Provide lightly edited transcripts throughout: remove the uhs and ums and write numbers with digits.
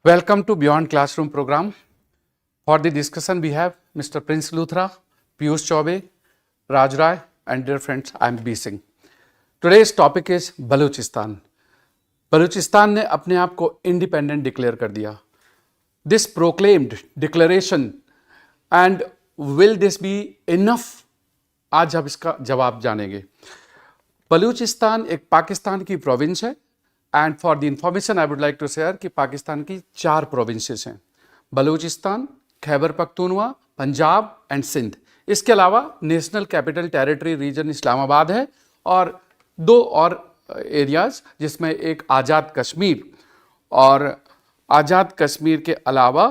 Welcome to Beyond Classroom program. For the discussion we have Mr. Prince Luthra, Piyush Chaube, Raj Rai and dear friends I am B Singh. Today's topic is Balochistan. Balochistan ने अपने आप को independent declare कर दिया. This proclaimed declaration and will this be enough? आज हम इसका जवाब जानेंगे. बलूचिस्तान एक पाकिस्तान की प्रोविंस है and for the information I would like to share कि पाकिस्तान की 4 प्रोविंसेस हैं, बलूचिस्तान, खैबर पख्तूनवा, पंजाब एंड सिंध. इसके अलावा national capital territory region Islamabad है और 2 और एरियाज जिसमें एक आज़ाद कश्मीर और आज़ाद कश्मीर के अलावा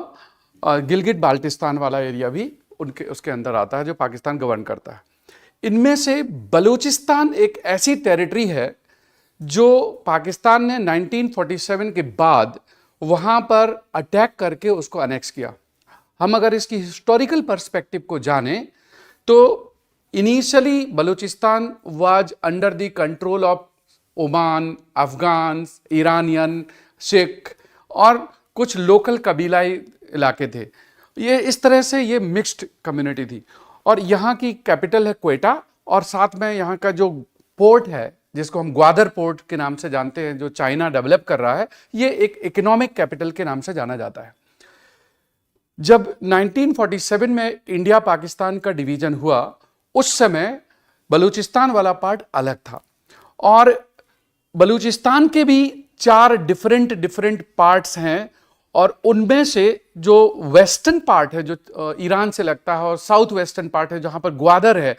गिलगित बाल्टिस्तान वाला एरिया भी उसके अंदर आता है जो पाकिस्तान गवर्न करता है. इनमें से बलूचिस्तान एक ऐसी टेरिटरी है जो पाकिस्तान ने 1947 के बाद वहाँ पर अटैक करके उसको अनेक्स किया. हम अगर इसकी हिस्टोरिकल पर्सपेक्टिव को जानें तो initially Balochistan was under the control of Oman, Afghan, Iranian, Sikh और कुछ लोकल कबीलाई इलाके थे. ये इस तरह से ये मिक्स्ड कम्युनिटी थी और यहाँ की कैपिटल है क्वेटा और साथ में यहाँ का जो पोर्ट है जिसको हम ग्वादर पोर्ट के नाम से जानते हैं जो चाइना डेवलप कर रहा है, ये एक इकोनॉमिक कैपिटल के नाम से जाना जाता है. जब 1947 में इंडिया पाकिस्तान का डिवीजन हुआ उस समय बलूचिस्तान वाला पार्ट अलग था और बलूचिस्तान के भी 4 डिफरेंट पार्ट्स हैं और उनमें से जो वेस्टर्न पार्ट है जो ईरान से लगता है और साउथ वेस्टर्न पार्ट है जहां पर ग्वादर है,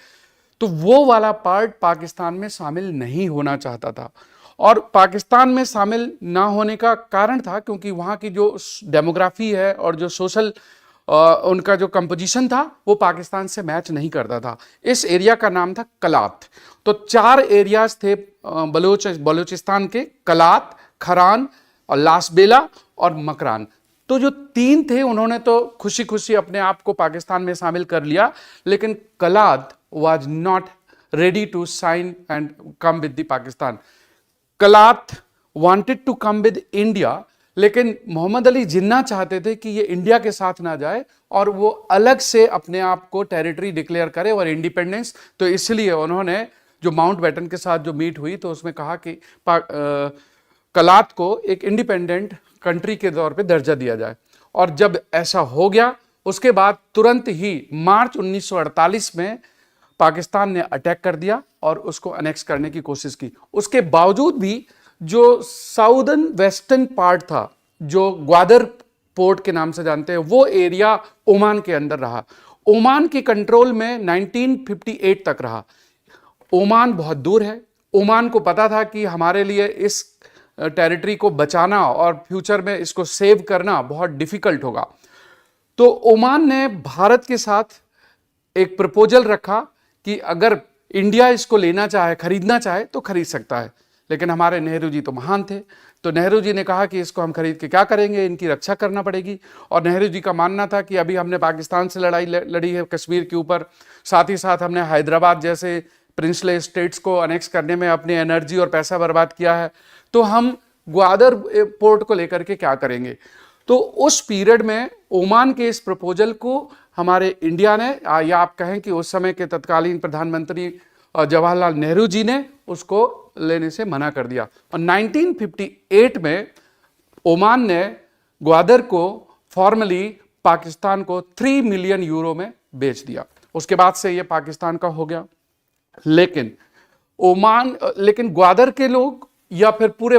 तो वो वाला पार्ट पाकिस्तान में शामिल नहीं होना चाहता था. और पाकिस्तान में शामिल ना होने का कारण था क्योंकि वहाँ की जो डेमोग्राफी है और जो सोशल उनका जो कंपोजिशन था वो पाकिस्तान से मैच नहीं करता था. इस एरिया का नाम था कलात. तो 4 एरियाज थे बलूचिस्तान के, कलात, खरान और लासबेला और मकरान. तो जो 3 थे उन्होंने तो खुशी खुशी अपने आप को पाकिस्तान में शामिल कर लिया, लेकिन कलात was not ready to sign and come with the Pakistan. Kalat wanted to come with India, लेकिन मोहम्मद अली जिन्ना चाहते थे कि ये इंडिया के साथ ना जाए और वो अलग से अपने आप को टेरिटरी डिक्लेयर करे और इंडिपेंडेंस. तो इसलिए उन्होंने जो माउंटबेटन के साथ जो मीट हुई तो उसमें कहा कि कलात को एक इंडिपेंडेंट कंट्री के तौर पे दर्जा दिया जाए. और जब ऐसा हो गया उसके बाद तुरंत ही मार्च 1948 में पाकिस्तान ने अटैक कर दिया और उसको अनेक्स करने की कोशिश की. उसके बावजूद भी जो साउदर्न वेस्टर्न पार्ट था जो ग्वादर पोर्ट के नाम से जानते हैं वो एरिया ओमान के अंदर रहा. ओमान के कंट्रोल में 1958 तक रहा. ओमान बहुत दूर है. ओमान को पता था कि हमारे लिए इस टेरिटरी को बचाना और फ्यूचर में इसको सेव करना बहुत डिफिकल्ट होगा. तो ओमान ने भारत के साथ एक प्रपोजल रखा कि अगर इंडिया इसको लेना चाहे, खरीदना चाहे तो खरीद सकता है. लेकिन हमारे नेहरू जी तो महान थे, तो नेहरू जी ने कहा कि इसको हम खरीद के क्या करेंगे, इनकी रक्षा करना पड़ेगी. और नेहरू जी का मानना था कि अभी हमने पाकिस्तान से लड़ाई लड़ी है कश्मीर के ऊपर, साथ ही साथ हमने हैदराबाद जैसे प्रिंसले स्टेट्स को अनेक्स करने में अपनी एनर्जी और पैसा बर्बाद किया है, तो हम ग्वादर पोर्ट को लेकर के क्या करेंगे. तो उस पीरियड में ओमान के इस प्रपोजल को हमारे इंडिया ने या आप कहें कि उस समय के तत्कालीन प्रधानमंत्री जवाहरलाल नेहरू जी ने उसको लेने से मना कर दिया. और 1958 में ओमान ने ग्वादर को फॉर्मली पाकिस्तान को 3 मिलियन यूरो में बेच दिया. उसके बाद से ये पाकिस्तान का हो गया. लेकिन ग्वादर के लोग या फिर पूरे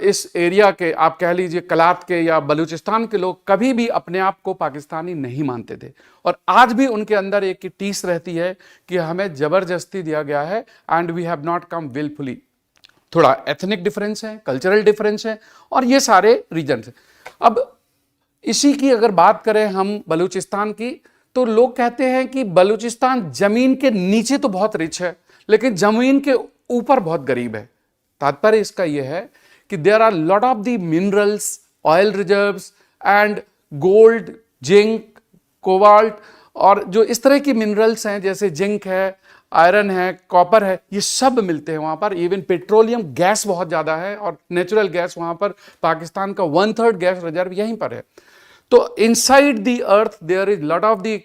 इस एरिया के आप कह लीजिए कलात के या बलूचिस्तान के लोग कभी भी अपने आप को पाकिस्तानी नहीं मानते थे और आज भी उनके अंदर एक टीस रहती है कि हमें जबरदस्ती दिया गया है and we have not come wilfully. थोड़ा एथनिक डिफरेंस है, कल्चरल डिफरेंस है और ये सारे रीजन है. अब इसी की अगर बात करें हम बलूचिस्तान की, तो लोग कहते हैं कि बलूचिस्तान जमीन के नीचे तो बहुत रिच है लेकिन जमीन के ऊपर बहुत गरीब है. तात्पर्य इसका यह है कि there are lot of the minerals, oil reserves and gold, zinc, cobalt और जो इस तरह की मिनरल्स हैं जैसे जिंक है, आयरन है, कॉपर है, ये सब मिलते हैं वहां पर। इवन पेट्रोलियम गैस बहुत ज्यादा है और नेचुरल गैस वहां पर, पाकिस्तान का 1/3 गैस रिजर्व यहीं पर है। तो inside the earth there is lot of the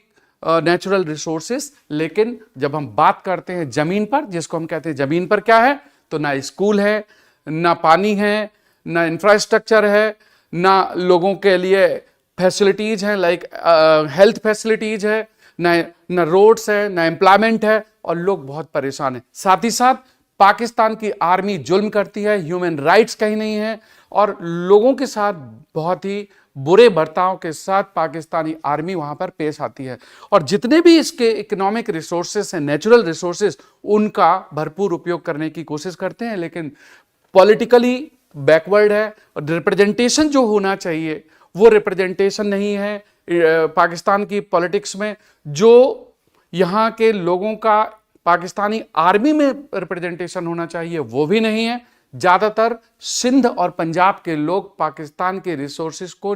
natural resources, लेकिन जब हम बात करते हैं जमीन पर, जिसको हम कहते हैं जमीन पर क्या है, तो ना स्कूल है, ना पानी है, ना इंफ्रास्ट्रक्चर है, ना लोगों के लिए फैसिलिटीज हैं लाइक हेल्थ फैसिलिटीज है, ना रोड्स है, ना एम्प्लॉयमेंट है, और लोग बहुत परेशान हैं। साथ ही साथ पाकिस्तान की आर्मी जुल्म करती है, ह्यूमन राइट्स कहीं नहीं है, और लोगों के साथ बहुत ही बुरे बर्ताव के साथ पाकिस्तानी आर्मी वहां पर पेश आती है। और जितने भी इसके इकोनॉमिक रिसोर्सेस हैं, नेचुरल रिसोर्सेस, उनका भरपूर उपयोग करने की कोशिश करते हैं, लेकिन पॉलिटिकली बैकवर्ड है। और रिप्रेजेंटेशन जो होना चाहिए वो रिप्रेजेंटेशन नहीं है पाकिस्तान की पॉलिटिक्स में। जो यहाँ के लोगों का पाकिस्तानी आर्मी में रिप्रेजेंटेशन होना चाहिए वो भी नहीं है। ज्यादातर सिंध और पंजाब के लोग पाकिस्तान के रिसोर्सेज को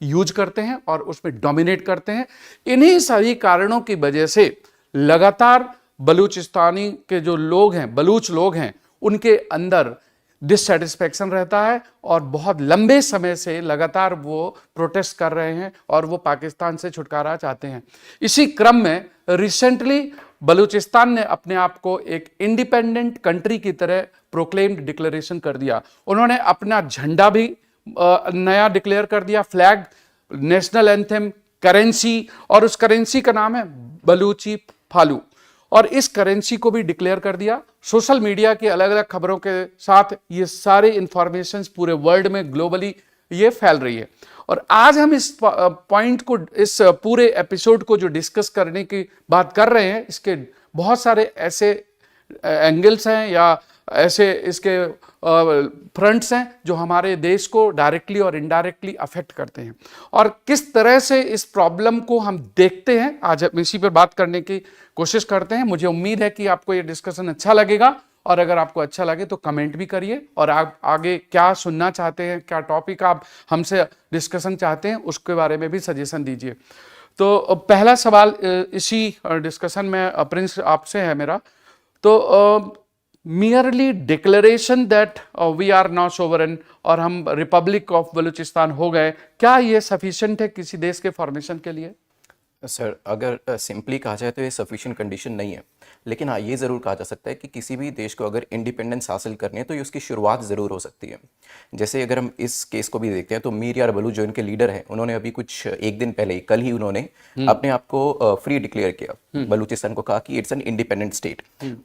यूज करते हैं और उसमें डोमिनेट करते हैं। इन्हीं सभी कारणों की वजह से लगातार बलूचिस्तानी के जो लोग हैं, बलूच लोग हैं, उनके अंदर डिससेटिस्फैक्शन रहता है और बहुत लंबे समय से लगातार वो प्रोटेस्ट कर रहे हैं और वो पाकिस्तान से छुटकारा चाहते हैं। इसी क्रम में रिसेंटली बलूचिस्तान ने अपने आप को एक इंडिपेंडेंट कंट्री की तरह प्रोक्लेम्ड डिक्लेरेशन कर दिया। उन्होंने अपना झंडा भी नया डिक्लेयर कर दिया, फ्लैग, नेशनल एंथम, करेंसी, और उस करेंसी का नाम है बलूची फालू, और इस करेंसी को भी डिक्लेयर कर दिया। सोशल मीडिया की अलग अलग खबरों के साथ ये सारे इंफॉर्मेशंस पूरे वर्ल्ड में ग्लोबली ये फैल रही है। और आज हम इस पॉइंट को, इस पूरे एपिसोड को जो डिस्कस करने की बात कर रहे हैं, इसके बहुत सारे ऐसे एंगल्स हैं या ऐसे इसके फ्रंट्स हैं जो हमारे देश को डायरेक्टली और इनडायरेक्टली अफेक्ट करते हैं, और किस तरह से इस प्रॉब्लम को हम देखते हैं, आज हम इसी पर बात करने की कोशिश करते हैं। मुझे उम्मीद है कि आपको ये डिस्कशन अच्छा लगेगा, और अगर आपको अच्छा लगे तो कमेंट भी करिए, और आप आगे क्या सुनना चाहते हैं, क्या टॉपिक आप हमसे डिस्कशन चाहते हैं, उसके बारे में भी सजेशन दीजिए। तो पहला सवाल इसी डिस्कशन में प्रिंस आपसे है मेरा। तो merely declaration that we are now sovereign और हम रिपब्लिक ऑफ बलूचिस्तान हो गए, क्या ये सफिशिएंट है किसी देश के फॉर्मेशन के लिए? सर, अगर सिंपली कहा जाए तो ये सफिशिएंट कंडीशन नहीं है, लेकिन हाँ ये ज़रूर कहा जा सकता है कि किसी भी देश को अगर इंडिपेंडेंस हासिल करनी है तो ये उसकी शुरुआत ज़रूर हो सकती है। जैसे अगर हम इस केस को भी देखते हैं तो मीर यार बलूच जो इनके लीडर हैं, उन्होंने अभी कुछ एक दिन पहले, कल ही उन्होंने अपने आप को फ्री डिक्लेयर किया, बलूचिस्तान को कहा कि इट्स एन इंडिपेंडेंट स्टेट।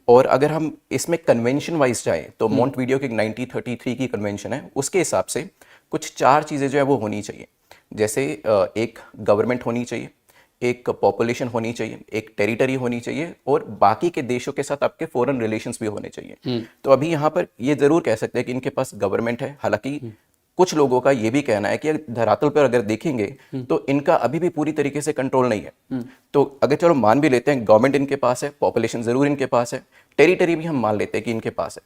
और अगर हम इसमें कन्वेंशन वाइज जाएँ तो मोंटवीडियो की 1933 की कन्वेंशन है, उसके हिसाब से कुछ 4 चीज़ें जो है वो होनी चाहिए। जैसे एक गवर्नमेंट होनी चाहिए, एक पॉपुलेशन होनी चाहिए, एक टेरिटरी होनी चाहिए, और बाकी के देशों के साथ आपके फॉरेन रिलेशंस भी होने चाहिए। तो अभी यहाँ पर ये जरूर कह सकते हैं कि इनके पास गवर्नमेंट है। हालांकि कुछ लोगों का ये भी कहना है कि धरातल पर अगर देखेंगे तो इनका अभी भी पूरी तरीके से कंट्रोल नहीं है। तो अगर चलो मान भी लेते हैं गवर्नमेंट इनके पास है, पॉपुलेशन जरूर इनके पास है, टेरिटरी भी हम मान लेते हैं कि इनके पास है,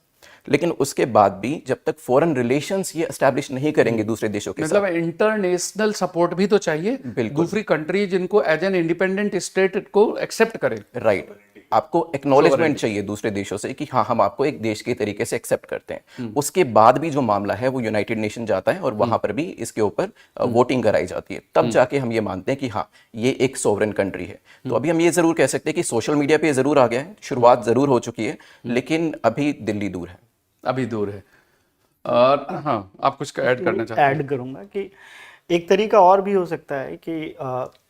लेकिन उसके बाद भी जब तक फॉरेन रिलेशंस ये एस्टैब्लिश नहीं करेंगे दूसरे देशों के मतलब इंटरनेशनल सपोर्ट भी तो चाहिए, दूसरी कंट्री जिनको एज एन इंडिपेंडेंट स्टेट को एक्सेप्ट करे। राइट, आपको एक्नॉलेजमेंट चाहिए दूसरे देशों से कि हाँ हम आपको एक देश के तरीके से एक्सेप्ट करते हैं। उसके बाद भी जो मामला है वो यूनाइटेड नेशन जाता है और वहां पर भी इसके ऊपर वोटिंग कराई जाती है, तब जाके हम ये मानते हैं कि हाँ ये एक सोवरेन कंट्री है। तो अभी हम ये जरूर कह सकते हैं कि सोशल मीडिया पे जरूर आ गया है, शुरुआत जरूर हो चुकी है, लेकिन अभी दिल्ली दूर है, अभी दूर है। और हाँ, आप कुछ ऐड करना चाहते हैं? ऐड करूंगा कि एक तरीका और भी हो सकता है कि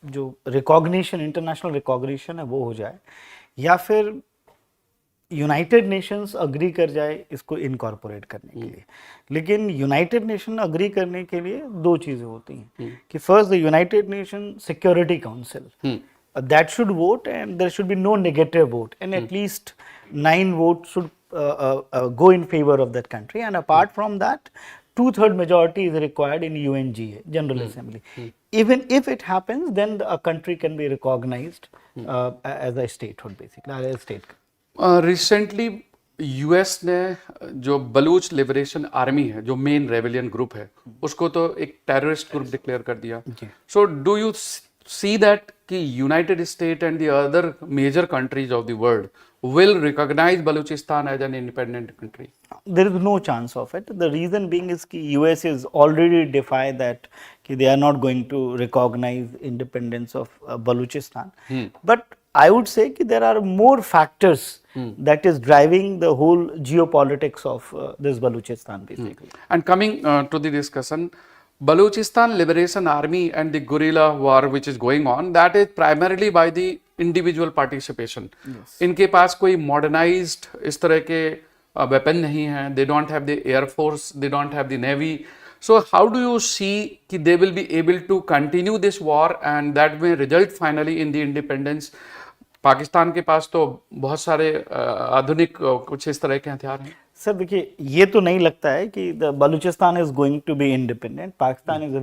जो रिकॉग्निशन, इंटरनेशनल रिकॉग्निशन है वो हो जाए, या फिर यूनाइटेड नेशंस अग्री कर जाए इसको इनकॉर्पोरेट करने के लिए। लेकिन यूनाइटेड नेशन अग्री करने के लिए 2 चीज़ें होती हैं कि first the United nation security council that should vote and there should be no negative vote, and at least 9 votes should go in favor of that country, and apart from that 2/3 majority is required in UNGA, General Assembly. Even if it happens, then a country can be recognized as a statehood, basically as a state. Recently US ने जो Baloch liberation army है, जो main rebellion group है, उसको तो एक terrorist group declare कर दिया। So do you see that कि United State and the other major countries of the world will recognize Balochistan as an independent country? There is no chance of it. The reason being is कि US is already defied that कि they are not going to recognize independence of Balochistan. But I would say कि there are more factors that is driving the whole geopolitics of this Balochistan basically. And coming to the discussion, Balochistan Liberation Army and the guerrilla war which is going on, that is primarily by the individual participation. इनके पास कोई modernized इस तरह के weapon नहीं है. They don't have the air force, they don't have the navy. So how do you see कि they will be able to continue this war and that may result finally in the independence? Pakistan के पास तो बहुत सारे आधुनिक कुछ इस तरह के हथियार हैं. सर देखिए ये तो नहीं लगता है कि the Balochistan is going to be independent. Pakistan is a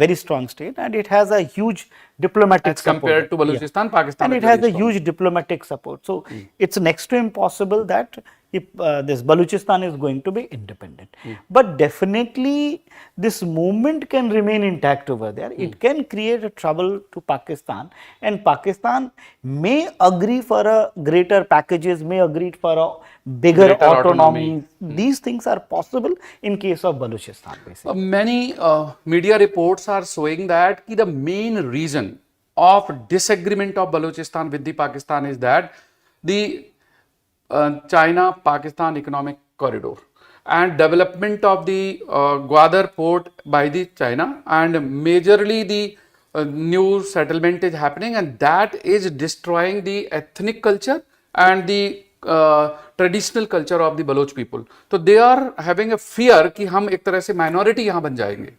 very strong state and it has a huge diplomatic as compared to Balochistan, Pakistan and it has a huge diplomatic support. So it's next to impossible that if this Balochistan is going to be independent. But definitely this movement can remain intact over there. It can create a trouble to Pakistan and Pakistan may agree for a greater packages, may agree for a bigger Greater autonomy. These things are possible in case of Balochistan basically. Many media reports are showing that the main reason of disagreement of Balochistan with the Pakistan is that the China-Pakistan economic corridor and development of the Gwadar port by the China and majorly the new settlement is happening and that is destroying the ethnic culture and the traditional culture of the Baloch people. So they are having a fear कि हम एक तरह से minority यहाँ बन जाएंगे.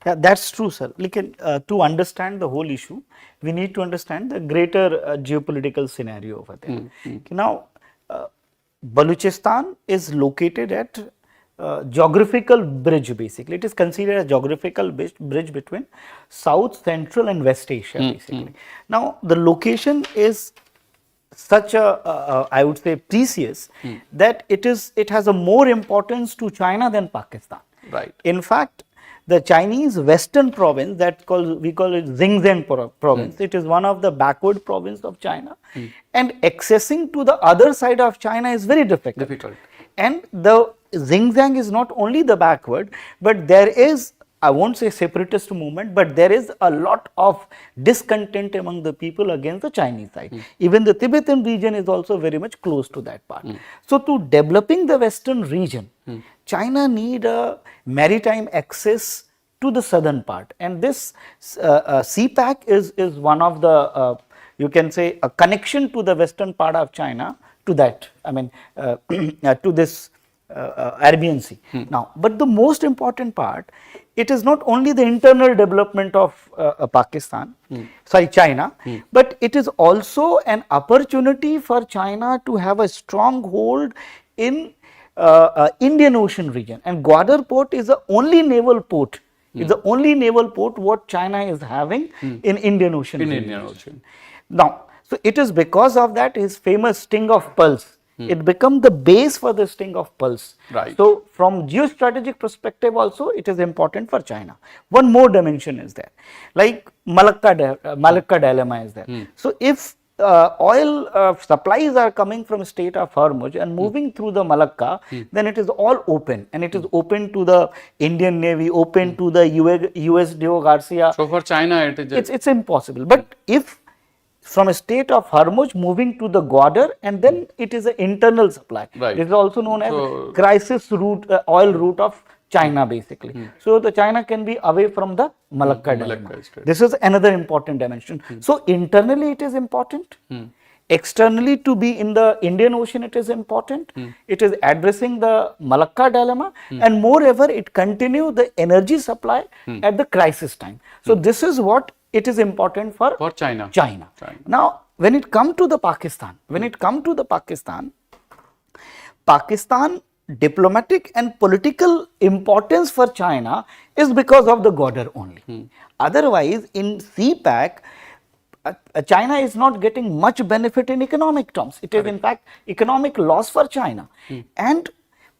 Yeah, that's true, sir. Lekin, to understand the whole issue, we need to understand the greater geopolitical scenario over there. Now, Balochistan is located at geographical bridge basically. It is considered a geographical bridge between South, Central and West Asia basically. Now, the location is such a I would say precious that it has a more importance to China than Pakistan. Right. In fact, the Chinese western province we call it Xinjiang province. It is one of the backward province of China and accessing to the other side of China is very difficult. And the Xinjiang is not only the backward, but there is, I won't say separatist movement, but there is a lot of discontent among the people against the Chinese side. Even the Tibetan region is also very much close to that part. So to developing the western region, China need a maritime access to the southern part and this CPEC is one of the you can say a connection to the western part of China to that, I mean to this Arabian Sea. Now, but the most important part, it is not only the internal development of China, but it is also an opportunity for China to have a stronghold in Indian Ocean region and Gwadar port is the only naval port. It's the only naval port what China is having in Indian Ocean region. Now, so it is because of that his famous sting of pearls. It become the base for the sting of pearls. Right. So from geostrategic perspective also it is important for China. One more dimension is there, like Malacca dilemma is there. So if oil supplies are coming from state of Hormuz and moving through the Malacca, then it is all open and it is open to the Indian Navy, open to the US Diego Garcia. So for China it's impossible. But if from a state of Hormuz moving to the Gwadar and then it is an internal supply. Right. It is also known as crisis route, oil route of China basically. So the China can be away from the Malacca dilemma. This is another important dimension. So internally it is important. Externally to be in the Indian Ocean it is important. It is addressing the Malacca dilemma and moreover it continue the energy supply at the crisis time. So this is what it is important for China. Now, when it comes to the Pakistan, Pakistan diplomatic and political importance for China is because of the Gwadar only. Otherwise, in CPEC, China is not getting much benefit in economic terms. It is in fact economic loss for China. And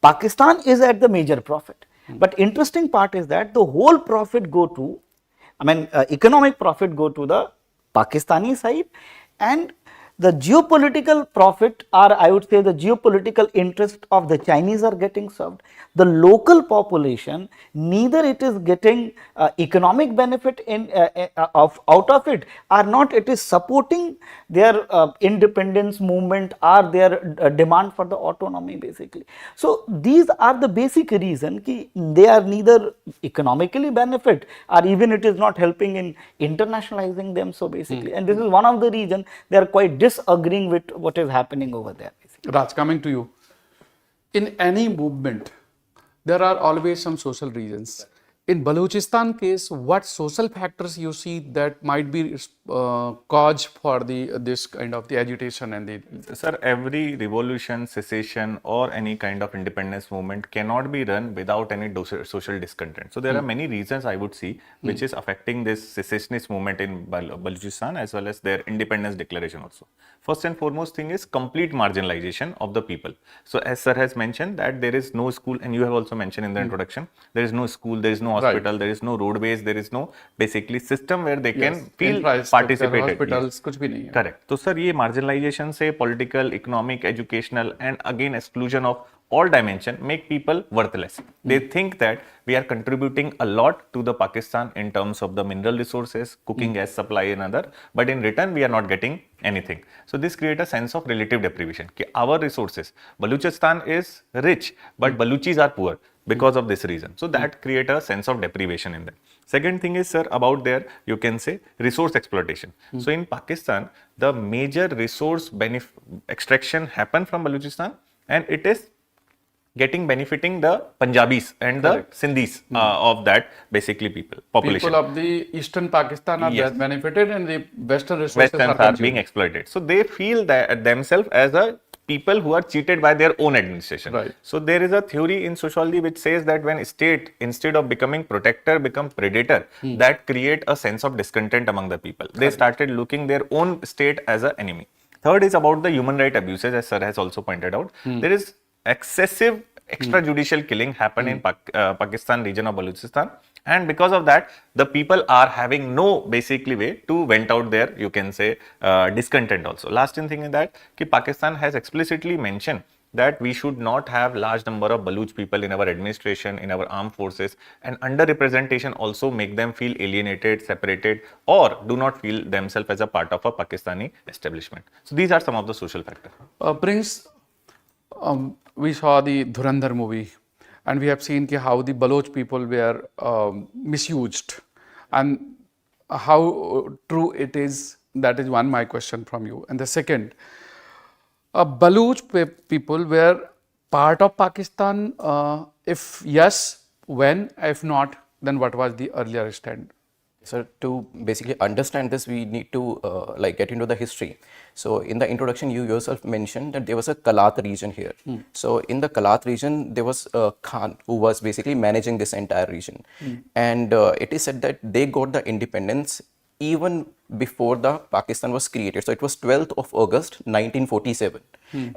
Pakistan is at the major profit. But interesting part is that the whole profit go to, economic profit go to the Pakistani side and the geopolitical profit, or I would say the geopolitical interest of the Chinese are getting served. The local population, neither it is getting economic benefit out of it, or not it is supporting their independence movement or their demand for the autonomy basically. So these are the basic reason ki they are neither economically benefit, or even it is not helping in internationalizing them. So basically, and this is one of the reason they are quite disagreeing with what is happening over there basically. Raj, coming to you. In any movement, there are always some social reasons. In Balochistan case, what social factors you see that might be cause for this kind of the agitation and the... Sir, every revolution, secession, or any kind of independence movement cannot be run without any social discontent. So there are many reasons I would see which is affecting this secessionist movement in Balochistan as well as their independence declaration also. First and foremost thing is complete marginalization of the people. So as sir has mentioned that there is no school, and you have also mentioned in the introduction, there is no school, there is no hospital, there is no roadways, there is no basically system where they can feel participated. Hospitals, कुछ भी नहीं है. Correct. तो sir ये marginalization से political, economic, educational and again exclusion of all dimension make people worthless. They think that we are contributing a lot to the Pakistan in terms of the mineral resources, cooking gas supply and other, but in return we are not getting anything. So this creates a sense of relative deprivation. कि our resources, Balochistan is rich, but Balochis are poor because of this reason. So that create a sense of deprivation in them. Second thing is, sir, about their, you can say, resource exploitation. So in Pakistan, the major resource extraction happen from Balochistan, and it is benefiting the Punjabis and the Sindhis of that basically population. People of the eastern Pakistan are benefited and the western resources Westerns are being exploited. So they feel that themselves as a people who are cheated by their own administration. Right. So there is a theory in sociology which says that when state, instead of becoming protector, become predator, that create a sense of discontent among the people. They started looking their own state as an enemy. Third is about the human right abuses, as sir has also pointed out. There is excessive extrajudicial killing happen in Pakistan region of Balochistan, and because of that the people are having no basically way to vent out their, you can say, discontent also. Last thing is that Pakistan has explicitly mentioned that we should not have large number of Baloch people in our administration, in our armed forces, and underrepresentation also make them feel alienated, separated, or do not feel themselves as a part of a Pakistani establishment. So these are some of the social factors. Prince, we saw the Dhurandhar movie, and we have seen how the Baloch people were misused, and how true it is. That is one my question from you. And the second, Baloch people were part of Pakistan. If yes, when? If not, then what was the earlier stand? So to basically understand this, we need to get into the history. So in the introduction, you yourself mentioned that there was a Kalat region here. So in the Kalat region, there was a Khan who was basically managing this entire region. And it is said that they got the independence even before the Pakistan was created. So it was 12th of August 1947.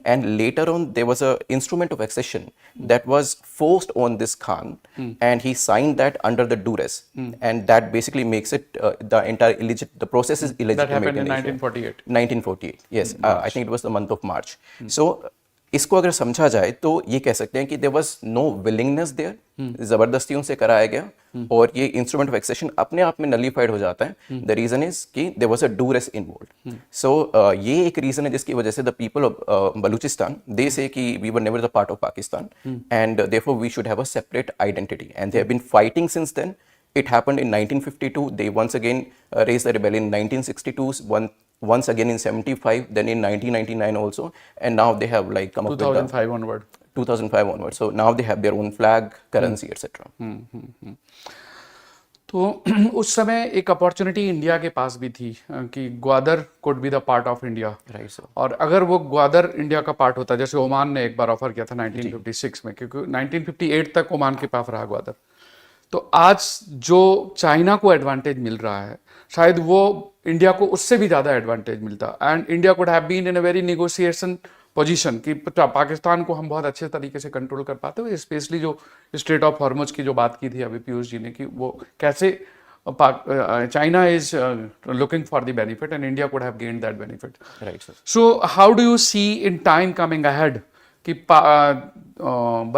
And later on there was a instrument of accession that was forced on this Khan, and he signed that under the duress, and that basically makes it the entire the process is illegitimate. That happened in 1948. 1948, yes. I think it was the month of March. So इसको अगर समझा जाए तो ये कह सकते हैं कि there was no willingness there, ज़बरदस्ती उनसे कराया गया, और ये इंस्ट्रूमेंट ऑफ एक्सेशन अपने आप में नलीफाइड हो जाता है. द रीज़न इज कि there was a duress involved. So ये एक रीज़न है जिसकी वजह से the people of Balochistan, they say कि we were never the part of Pakistan, and therefore we should have a separate identity, and they have been fighting since then. It happened in 1952. They once again raised the rebellion in 1962. Once again in 75, then in 1999 also, and now they have come up with 2005 onward. 2005 onward. So now they have their own flag, currency, etc. तो उस समय एक opportunity India के पास भी थी कि Gwadar could be the part of India, right sir. और अगर वो ग्वादर इंडिया का पार्ट होता, जैसे ओमान ने एक बार ऑफर किया था 1956 में, क्योंकि 1958 तक ओमान के पास रहा ग्वादर, तो आज जो चाइना को एडवांटेज मिल रहा है शायद वो इंडिया को उससे भी ज़्यादा एडवांटेज मिलता. And India could have been in a very negotiation position कि पाकिस्तान को हम बहुत अच्छे तरीके से कंट्रोल कर पाते हुए, स्पेशली जो स्ट्रेट ऑफ हॉर्मुज की जो बात की थी अभी पीयूष जी ने, कि वो कैसे China is looking for the benefit, and India could have gained that benefit. Right, sir. So, how do you see in time coming ahead कि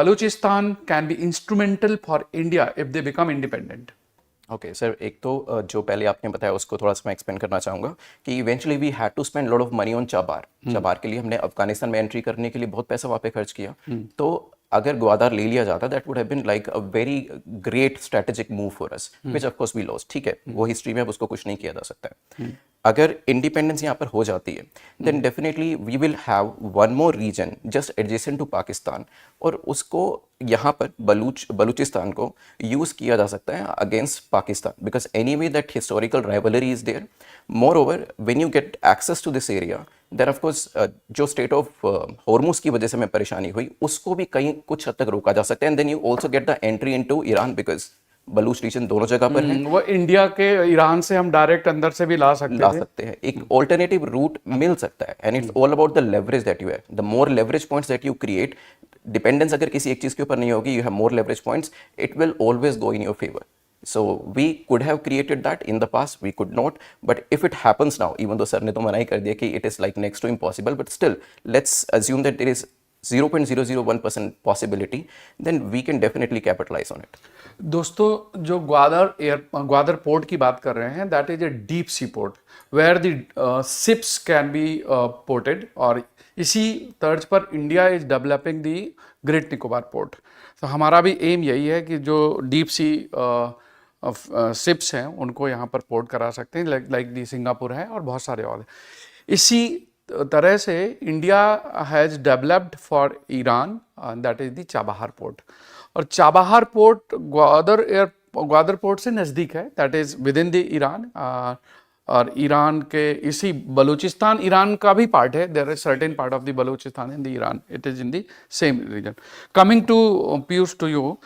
Balochistan can be instrumental for India if they become independent? Okay sir, एक तो जो पहले आपने बताया उसको थोड़ा सा मैं एक्सप्लेन करना चाहूँगा कि eventually we had to spend lot of money on Chabahar. Chabahar के लिए हमने अफगानिस्तान में एंट्री करने के लिए बहुत पैसा वहाँ पे खर्च किया। तो अगर ग्वादर ले लिया जाता that would have been like a very great strategic move for us, which of course we lost. ठीक है, वो हिस्ट्री में अब उसको कुछ नहीं किया जा सकता है। अगर इंडिपेंडेंस यहाँ पर हो जाती है then definitely we will have one more region just adjacent to Pakistan, और उसको यहाँ पर बलूचिस्तान को यूज़ किया जा सकता है against Pakistan, because anyway that historical rivalry is there. Moreover when you get access to this area then of course जो स्टेट ऑफ हॉर्मुज की वजह से हमें परेशानी हुई उसको भी कहीं कुछ हद तक रोका जा सकता है। And then you also get the entry into Iran, because Baloch region दोनों जगह पर है। वो इंडिया के ईरान से हम डायरेक्ट अंदर से भी ला सकते हैं, एक ऑल्टरनेटिव रूट मिल सकता है। And it's all about the leverage that you have, the more leverage points that you create. Dependence अगर किसी एक चीज के ऊपर नहीं होगी, you have more leverage points, it will always go in your favour. So we could have created that in the past, we could not, but if it happens now, even though sir ने तो मना ही कर दिया कि it is like next to impossible, but still let's assume that there is 0.001% possibility, then we can definitely capitalize on it. दोस्तों, जो Gwadar port की बात कर रहे हैं, that is a deep sea port where the ships can be ported, और इसी तर्ज पर India is developing the Great Nicobar port. तो हमारा भी एम यही है कि जो डीप सी शिप्स हैं उनको यहाँ पर पोर्ट करा सकते हैं, लाइक दी सिंगापुर है और बहुत सारे और हैं। इसी तरह से India has developed for Iran, that is the Chabahar port, और चाबहार पोर्ट ग्वादर पोर्ट से नज़दीक है, that is within the Iran. और ईरान के इसी बलूचिस्तान ईरान का भी पार्ट है, there is certain part of the Balochistan in the Iran, it is in the same region. Coming to Piyush to you,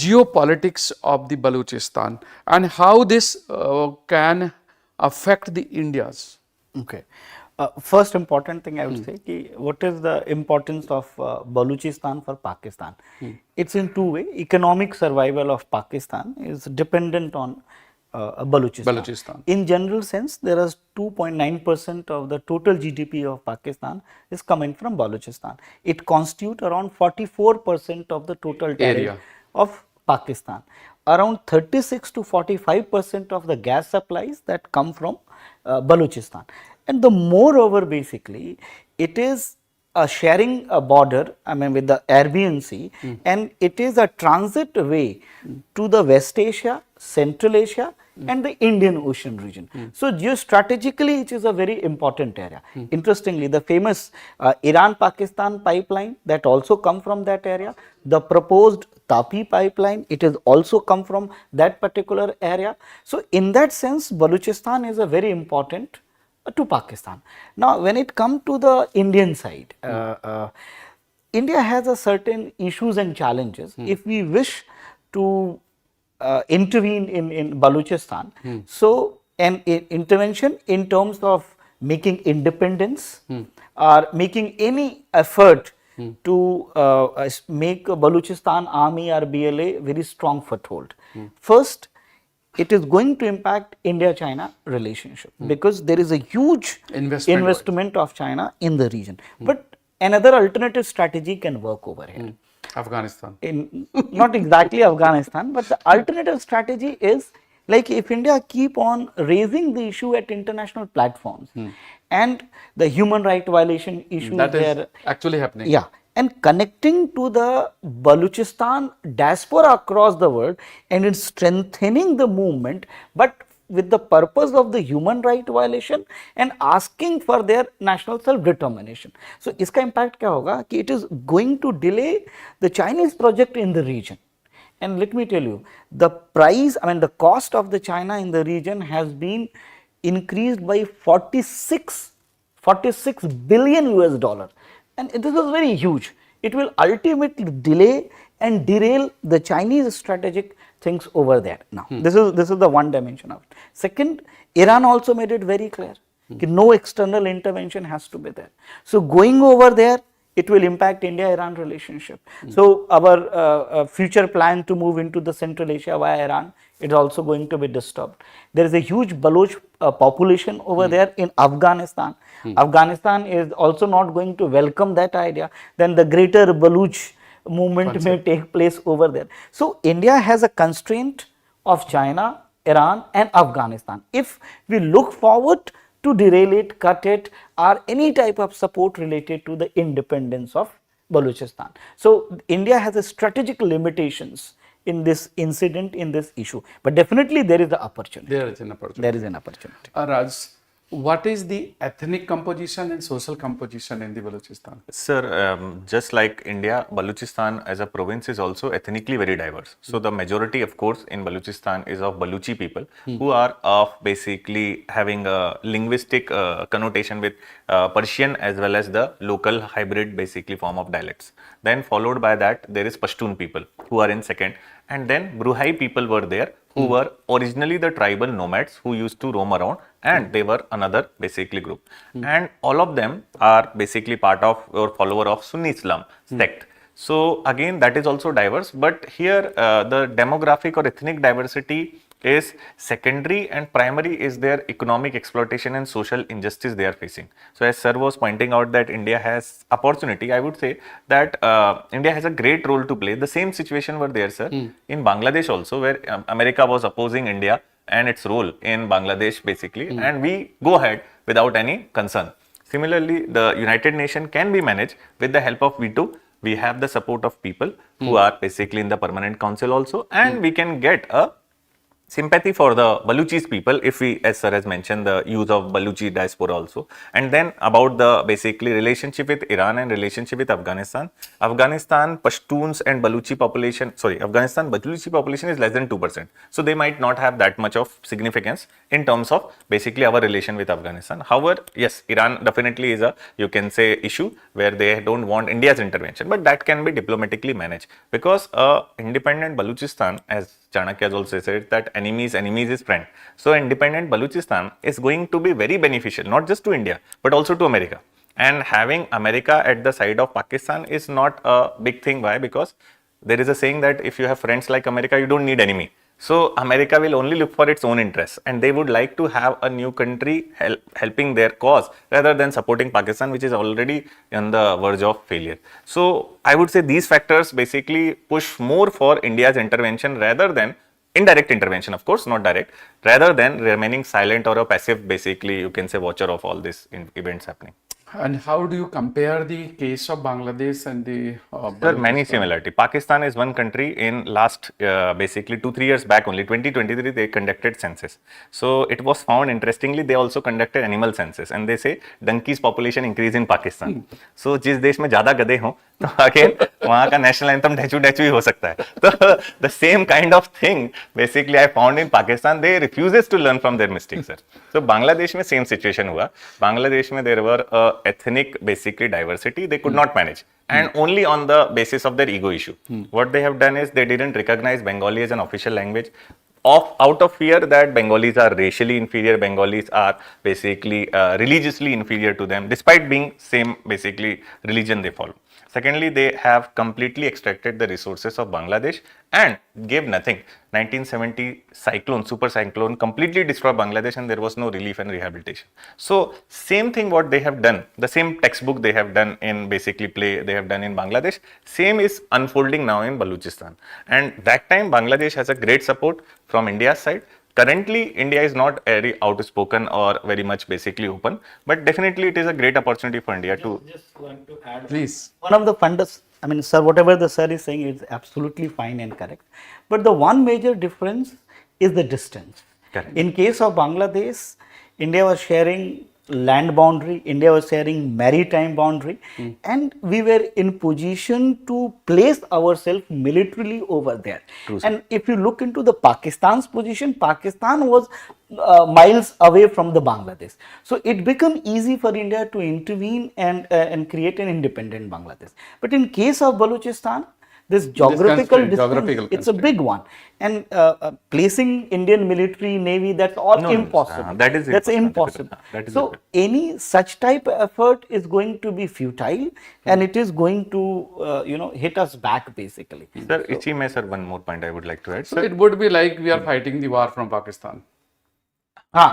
geopolitics of the Balochistan and how this can affect the Indias. Okay. First important thing I would say, ki what is the importance of Balochistan for Pakistan? It's in two ways. Economic survival of Pakistan is dependent on Balochistan. In general sense, there is 2.9% of the total GDP of Pakistan is coming from Balochistan. It constitutes around 44% of the total area of Pakistan. Around 36 to 45% of the gas supplies that come from Balochistan. And the moreover, basically, it is sharing a border, I mean, with the Arabian Sea, and it is a transit way to the West Asia, Central Asia, and the Indian Ocean region. So geostrategically, it is a very important area. Interestingly, the famous Iran-Pakistan pipeline that also come from that area, the proposed Tapi pipeline, it has also come from that particular area. So in that sense, Balochistan is a very important to Pakistan. Now, when it comes to the Indian side, India has a certain issues and challenges. If we wish to intervene in Balochistan, so an intervention in terms of making independence or making any effort to make Balochistan army or BLA very strong foothold. First, it is going to impact India-China relationship because there is a huge investment of China in the region. But another alternative strategy can work over here. Afghanistan. Not exactly Afghanistan, but the alternative strategy is like if India keep on raising the issue at international platforms and the human right violation issues that is there actually happening. Yeah. And connecting to the Balochistan diaspora across the world and it's strengthening the movement, but with the purpose of the human right violation and asking for their national self-determination. So, iska impact kya hoga ki it is going to delay the Chinese project in the region. And let me tell you, the price, I mean the cost of the China in the region has been increased by 46 billion US dollar. And this is very huge. It will ultimately delay and derail the Chinese strategic things over there. Now, this is the one dimension of it. Second, Iran also made it very clear that no external intervention has to be there. So, going over there, it will impact India-Iran relationship. So, our future plan to move into the Central Asia via Iran It is also going to be disturbed. There is a huge Baloch population over there in Afghanistan. Afghanistan is also not going to welcome that idea. Then the greater Baloch movement may take place over there. So India has a constraint of China, Iran and Afghanistan. If we look forward to derail it, cut it, or any type of support related to the independence of Balochistan. So India has a strategic limitations in this incident, in this issue, but definitely there is the opportunity. There is an opportunity. There is an opportunity. Raj, what is the ethnic composition and social composition in the Balochistan? Sir, just like India, Balochistan as a province is also ethnically very diverse. So the majority, of course, in Balochistan is of Balochi people who are of basically having a linguistic connotation with Persian as well as the local hybrid basically form of dialects. Then followed by that, there is Pashtun people who are in second. And then Bruhai people were there who were originally the tribal nomads who used to roam around, and they were another basically group. And all of them are basically part of or follower of Sunni Islam sect. So again, that is also diverse, but here the demographic or ethnic diversity is secondary and primary is their economic exploitation and social injustice they are facing. So as sir was pointing out that India has opportunity, I would say that India has a great role to play. The same situation were there, sir, in Bangladesh also, where America was opposing India and its role in Bangladesh basically, and we go ahead without any concern. Similarly, the United Nations can be managed with the help of veto. We have the support of people who are basically in the permanent council also, and we can get a sympathy for the Balochis people if we, as sir has mentioned, the use of Balochi diaspora also. And then about the basically relationship with Iran and relationship with Afghanistan. Afghanistan, Pashtuns and Balochi population, Afghanistan Balochi population is less than 2%. So they might not have that much of significance in terms of basically our relation with Afghanistan. However, yes, Iran definitely is a, you can say, issue where they don't want India's intervention, but that can be diplomatically managed because independent Balochistan, as Chanakya has also said, that enemies is friend. So independent Balochistan is going to be very beneficial, not just to India, but also to America. And having America at the side of Pakistan is not a big thing. Why? Because there is a saying that if you have friends like America, you don't need enemy. So America will only look for its own interests, and they would like to have a new country helping their cause rather than supporting Pakistan, which is already on the verge of failure. So I would say these factors basically push more for India's intervention rather than indirect intervention, of course, not direct, rather than remaining silent or a passive, basically, you can say, watcher of all these events happening. And how do you compare the case of Bangladesh and the There are many similarity. Pakistan is one country in last basically 2-3 years back only, 2023, they conducted census. So it was found interestingly, they also conducted animal census and they say donkeys population increase in Pakistan. So जिस देश में ज़्यादा गधे हों तो again वहाँ का national anthem ढेचू ही हो सकता है. So the same kind of thing basically I found in Pakistan, they refuses to learn from their mistakes, sir. So Bangladesh में same situation हुआ. Bangladesh में there were ethnic basically diversity, they could not manage, and only on the basis of their ego issue. What they have done is they didn't recognize Bengali as an official language out of fear that Bengalis are racially inferior, Bengalis are basically religiously inferior to them despite being same basically religion they follow. Secondly, they have completely extracted the resources of Bangladesh and gave nothing. 1970 cyclone, super cyclone completely destroyed Bangladesh and there was no relief and rehabilitation. So same thing what they have done, the same textbook they have done in basically play they have done in Bangladesh, same is unfolding now in Balochistan. And that time Bangladesh has a great support from India's side. Currently, India is not very outspoken or very much basically open, but definitely it is a great opportunity for India to. Just want to add. Please. One of the funders, I mean, sir, whatever the sir is saying is absolutely fine and correct. But the one major difference is the distance. Correct. In case of Bangladesh, India was sharing land boundary, India was sharing maritime boundary, and we were in position to place ourselves militarily over there. True, sir. And if you look into the Pakistan's position, Pakistan was miles away from the Bangladesh. So it became easy for India to intervene and create an independent Bangladesh. But in case of Balochistan, this geographical constraint, distance, geographical it's a big one, and placing Indian military, navy, that's all No, no, impossible. that is that's impossible. impossible. That is So difficult. any such type of effort is going to be futile, and it is going to hit us back basically. Sir, इसी में sir one more point I would like to add. So Sir, it would be like we are fighting the war from Pakistan.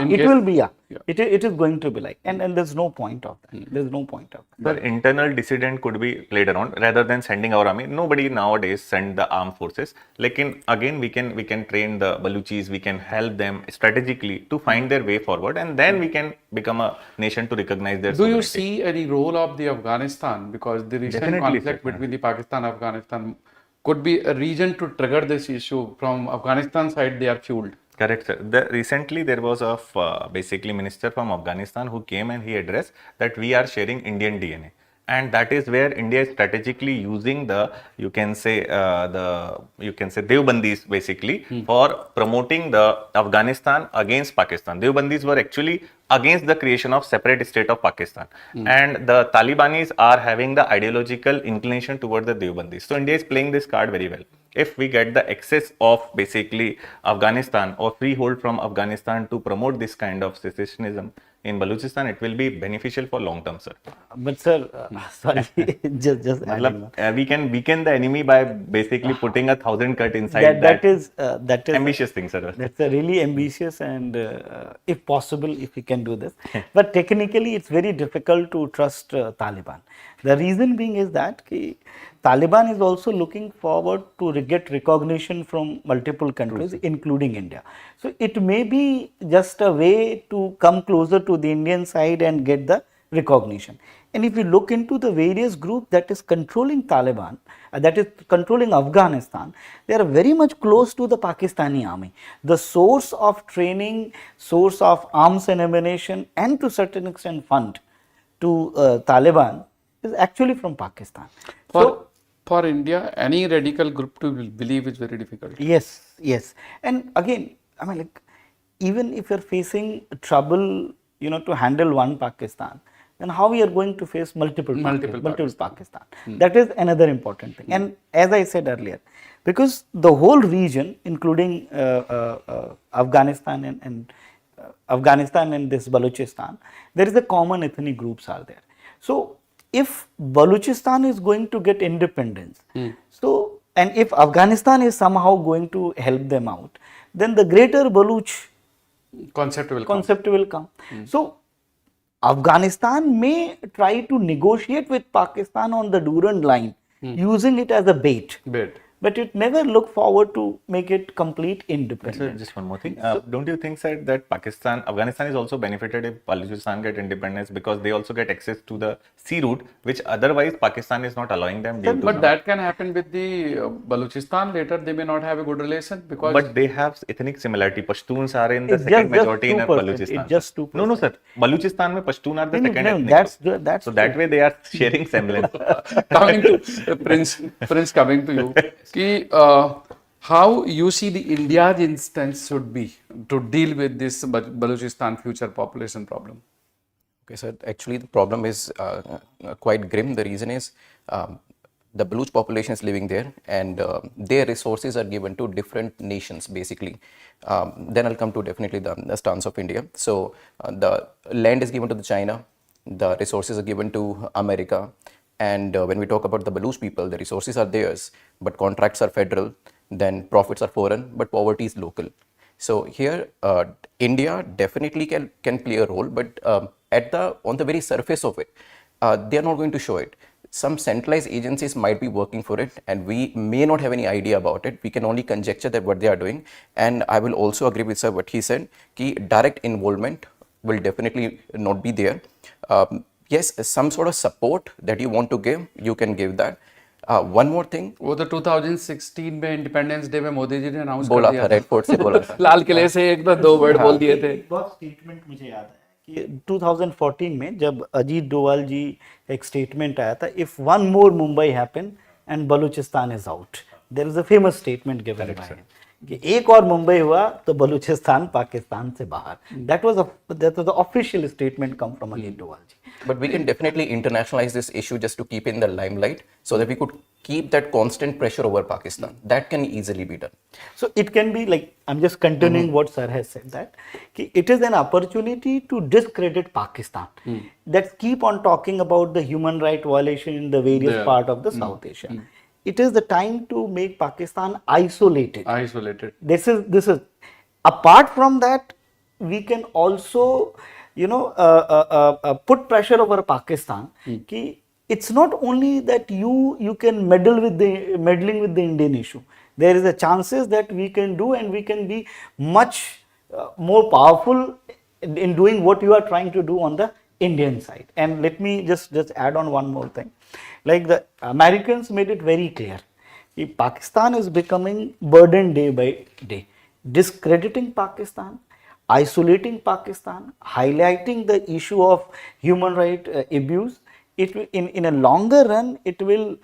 In It case- will be, yeah. Yeah. It is going to be like, and there's no point of that. There's no point of that. sir, internal dissident could be played around rather than sending our army. Nobody nowadays send the armed forces. Like again, we can train the Balochis. We can help them strategically to find their way forward, and then we can become a nation to recognize their. Do you sovereignty. see any role of the Afghanistan, because the recent Definitely, conflict sir. between the Pakistan and Afghanistan could be a reason to trigger this issue? From Afghanistan side, they are fueled. Correct, sir. Recently, there was a basically minister from Afghanistan who came and he addressed that we are sharing Indian DNA, and that is where India is strategically using the you can say Devbandis basically for promoting the Afghanistan against Pakistan. Devbandis were actually against the creation of separate state of Pakistan, and the Talibanis are having the ideological inclination toward the Devbandis. So India is playing this card very well. If we get the access of basically Afghanistan or freehold from Afghanistan to promote this kind of secessionism in Balochistan, it will be beneficial for long term, sir. But sir, sorry, just adding on. Matlab, we can weaken the enemy by basically putting 1,000 cut inside that is ambitious thing, sir. That's a really ambitious, and if possible, if we can do this. But technically, it's very difficult to trust Taliban. The reason being is that Taliban is also looking forward to get recognition from multiple countries, including India. So it may be just a way to come closer to the Indian side and get the recognition. And if you look into the various groups that is controlling Taliban, that is controlling Afghanistan, they are very much close to the Pakistani army. The source of training, source of arms and ammunition, and to certain extent fund to Taliban is actually from Pakistan. For India, any radical group to believe is very difficult. Yes. And again, I mean, like, even if you're facing trouble, to handle one Pakistan, then how we are going to face multiple Pakistan. That is another important thing. And as I said earlier, because the whole region, including Afghanistan and Afghanistan and this Balochistan, there is a common ethnic groups are there. So if Balochistan is going to get independence, and if Afghanistan is somehow going to help them out, then the greater Baloch Concept will come. So Afghanistan may try to negotiate with Pakistan on the Durand line, using it as a bait. But it never look forward to make it complete independence. Sir, just one more thing. Don't you think, sir, that Afghanistan is also benefited if Balochistan get independence, because they also get access to the sea route, which otherwise Pakistan is not allowing them. But that can happen with the Balochistan later. They may not have a good relation because. But they have ethnic similarity. Pashtuns are in the It's second just majority in 2%. Balochistan. It's just 2%. No, sir. Balochistan mein Pashtun are the second No, ethnic. that's so that way they are sharing semblance. Coming to Prince, coming to you, how you see the India's instance should be to deal with this Balochistan future population problem? Okay, sir. Actually, the problem is quite grim. The reason is the Baloch population is living there, and their resources are given to different nations, basically. Then I'll come to definitely the stance of India. So the land is given to the China, the resources are given to America, and when we talk about the Baloch people, the resources are theirs, but contracts are federal, then profits are foreign, but poverty is local. So here, India definitely can play a role, but on the very surface of it, they are not going to show it. Some centralized agencies might be working for it, and we may not have any idea about it. We can only conjecture that what they are doing. And I will also agree with sir what he said, कि direct involvement will definitely not be there. Yes, some sort of support that you want to give, you can give that. One more thing. वो तो 2016 में independence day में मोदी जी ने announce बोला कर दिया था, रेड फोर्ट से बोला था। लाल किले से एक दो वर्ड बोल दिए थे। एक बहुत स्टेटमेंट मुझे याद है कि 2014 में जब अजीत डोवाल जी एक स्टेटमेंट आया था, if one more Mumbai happen and Balochistan is out, there is a famous statement given by him कि एक और मुंबई हुआ तो बलूचिस्तान पाकिस्तान से बाहर. That was the official statement come from Akhil Doval ji. But we can definitely internationalize this issue just to keep in the limelight so that we could keep that constant pressure over Pakistan. That can easily be done. So it can be like, I'm just continuing what sir has said, that ki it is an opportunity to discredit Pakistan. That keep on talking about the human right violation in the various part of the South Asia. It is the time to make Pakistan isolated. Isolated. This is apart from that, we can also put pressure over Pakistan ki it's not only that you can meddling with the Indian issue. There is a chances that we can do, and we can be much more powerful in doing what you are trying to do on the Indian side. And let me just add on one more thing. Like the Americans made it very clear, if Pakistan is becoming burdened day by day, discrediting Pakistan, isolating Pakistan, highlighting the issue of human right abuse, it will, in a longer run, it will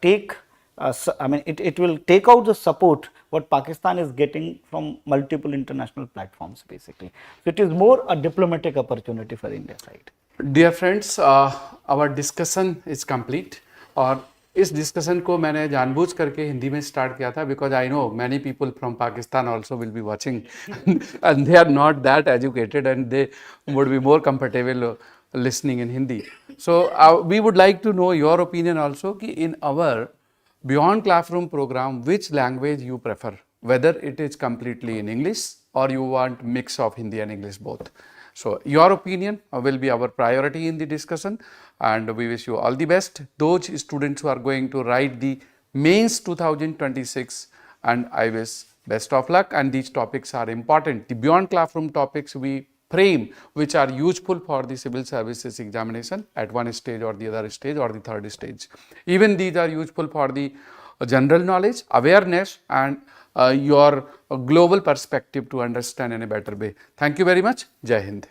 take it will take out the support what Pakistan is getting from multiple international platforms basically. So it is more a diplomatic opportunity for India side. Dear friends, our discussion is complete. और इस discussion को मैंने जानबूझ करके हिंदी में start किया था because I know many people from Pakistan also will be watching and they are not that educated and they would be more comfortable listening in Hindi. So we would like to know your opinion also ki in our beyond classroom program, which language you prefer, whether it is completely in English or you want mix of Hindi and English both. So your opinion will be our priority in the discussion, and we wish you all the best. Those students who are going to write the mains 2026, and I wish best of luck, and these topics are important. The beyond classroom topics we frame which are useful for the civil services examination at one stage or the other stage or the third stage. Even these are useful for the general knowledge, awareness, and your global perspective to understand in a better way. Thank you very much. Jai Hind.